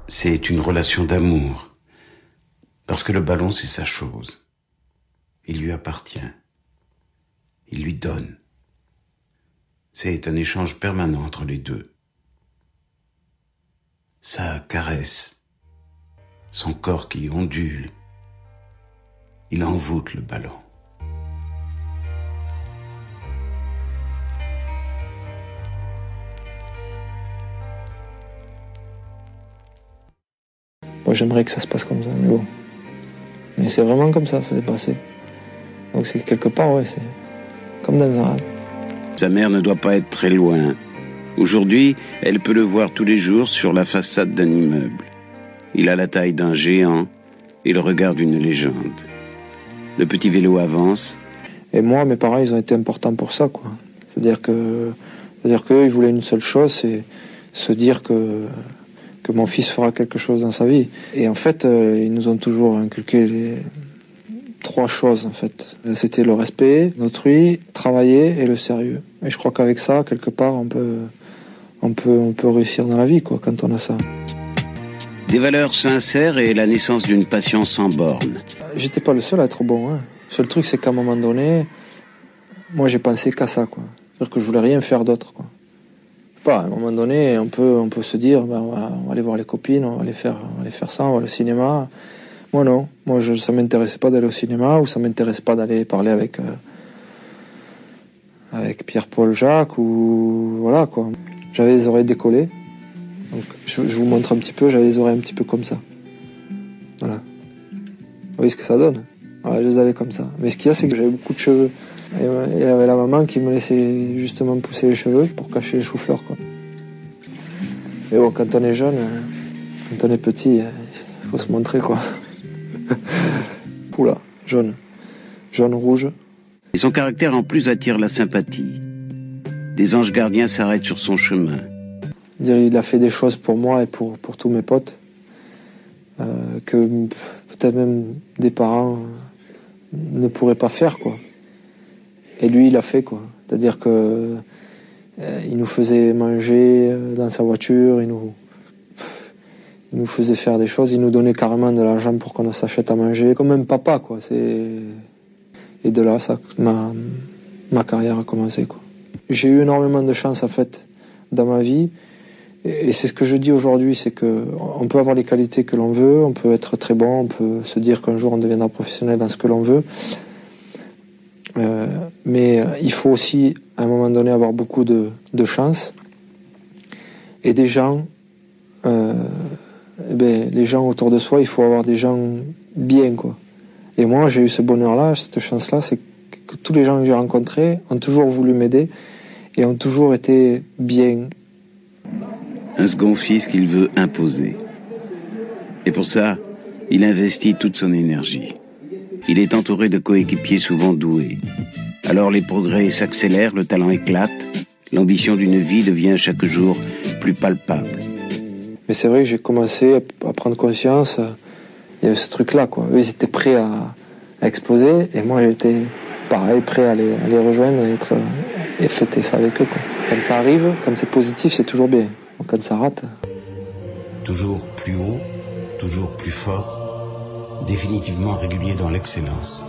C'est une relation d'amour. Parce que le ballon, c'est sa chose. Il lui appartient. Il lui donne. C'est un échange permanent entre les deux. Sa caresse, son corps qui ondule, il envoûte le ballon. Moi j'aimerais que ça se passe comme ça, mais bon. Mais c'est vraiment comme ça s'est passé. Donc c'est quelque part, ouais, c'est comme dans un rêve. Sa mère ne doit pas être très loin. Aujourd'hui, elle peut le voir tous les jours sur la façade d'un immeuble. Il a la taille d'un géant et le regard d'une légende. Le petit vélo avance. Et moi, mes parents, ils ont été importants pour ça, quoi. C'est-à-dire qu'eux, ils voulaient une seule chose, c'est se dire que mon fils fera quelque chose dans sa vie. Et en fait, ils nous ont toujours inculqué trois choses, en fait. C'était le respect d'autrui, travailler et le sérieux. Et je crois qu'avec ça, quelque part, on peut réussir dans la vie, quoi, quand on a ça. Des valeurs sincères et la naissance d'une passion sans borne. J'étais pas le seul à être bon, hein. Le seul truc, c'est qu'à un moment donné, moi, j'ai pensé qu'à ça, quoi. C'est-à-dire que je voulais rien faire d'autre, quoi. À un moment donné, on peut se dire, ben, on va aller voir les copines, on va aller faire ça, on va au cinéma. Moi non, ça m'intéressait pas d'aller au cinéma, ou ça m'intéressait pas d'aller parler avec Pierre-Paul Jacques, ou voilà, quoi. J'avais les oreilles décollées, donc je vous montre un petit peu, j'avais les oreilles un petit peu comme ça. Voilà. Vous voyez ce que ça donne? Voilà, je les avais comme ça. Mais ce qu'il y a, c'est que j'avais beaucoup de cheveux. Et il y avait la maman qui me laissait justement pousser les cheveux pour cacher les choux-fleurs, quoi. Mais bon, quand on est jeune, quand on est petit, il faut se montrer, quoi. Oula, jaune, rouge. Et son caractère en plus attire la sympathie. Des anges gardiens s'arrêtent sur son chemin. Il a fait des choses pour moi et pour tous mes potes que peut-être même des parents ne pourraient pas faire, quoi. Et lui, il a fait, quoi. C'est-à-dire que il nous faisait manger dans sa voiture, il nous faisait faire des choses, il nous donnait carrément de l'argent pour qu'on s'achète à manger, comme un papa, quoi. Et de là, ma carrière a commencé, quoi. J'ai eu énormément de chance, en fait, dans ma vie. Et c'est ce que je dis aujourd'hui, c'est que on peut avoir les qualités que l'on veut, on peut être très bon, on peut se dire qu'un jour on deviendra professionnel dans ce que l'on veut. Mais il faut aussi, à un moment donné, avoir beaucoup de chance. Et des gens, les gens autour de soi, il faut avoir des gens bien, quoi. Et moi, j'ai eu ce bonheur-là, cette chance-là, c'est que tous les gens que j'ai rencontrés ont toujours voulu m'aider et ont toujours été bien. Un second fils qu'il veut imposer. Et pour ça, il investit toute son énergie. Il est entouré de coéquipiers souvent doués. Alors les progrès s'accélèrent, le talent éclate, l'ambition d'une vie devient chaque jour plus palpable. Mais c'est vrai que j'ai commencé à prendre conscience, il y avait ce truc-là, quoi. Eux, ils étaient prêts à exploser, et moi, j'étais pareil, prêt à les rejoindre et fêter ça avec eux, quoi. Quand ça arrive, quand c'est positif, c'est toujours bien. Quand ça rate... Toujours plus haut, toujours plus fort, définitivement régulier dans l'excellence.